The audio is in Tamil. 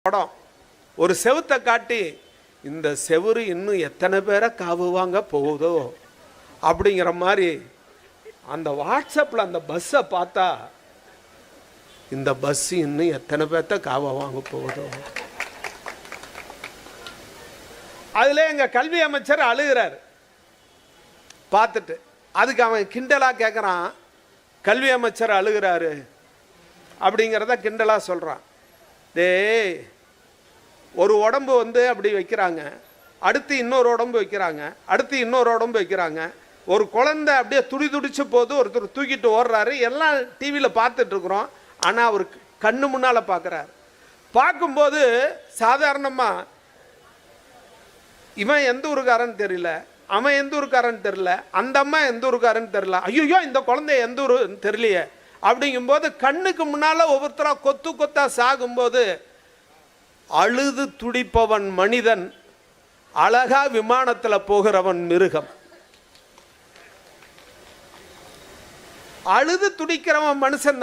படம் ஒரு செவுத்தை காட்டி இந்த செவுரு இன்னும் எத்தனை பேரை காவுவாங்க போகுதோ அப்படிங்கிற மாதிரி அந்த வாட்ஸ்அப்பில் அந்த பஸ்ஸை பார்த்தா இந்த பஸ் இன்னும் எத்தனை பேர்த்த காவ வாங்க போகுதோ. அதில் எங்கள் கல்வி அமைச்சர் அழுகிறார் பார்த்துட்டு. அதுக்கு அவன் கிண்டலாக கேட்குறான், கல்வி அமைச்சர் அழுகிறாரு அப்படிங்கிறத கிண்டலாக சொல்கிறான். டேய், ஒரு உடம்பு அப்படி வைக்கிறாங்க, அடுத்து இன்னொரு உடம்பு வைக்கிறாங்க, அடுத்து இன்னொரு உடம்பு வைக்கிறாங்க. ஒரு குழந்தை அப்படியே துடிச்சு போது ஒருத்தர் தூக்கிட்டு ஓடுறாரு. எல்லாம் டிவியில் பார்த்துட்ருக்குறோம். ஆனால் அவர் கண்ணு முன்னால் பார்க்குறாரு. பார்க்கும்போது சாதாரணமாக இவன் எந்த ஊருக்காரன்னு தெரியல, அவன் எந்த ஊருக்காரன்னு தெரியல, அந்த அம்மா எந்த ஊருக்காரன்னு தெரியல, ஐயோ இந்த குழந்தை எந்த ஊருன்னு தெரியலையே அப்படிங்கும்போது கண்ணுக்கு முன்னால் ஒவ்வொருத்தராக கொத்து கொத்தா சாகும்போது அழுது துடிப்பவன் மனிதன், அழகா விமானத்தில் போகிறவன் மிருகம். அழுது துடிக்கிறவன் மனுஷன்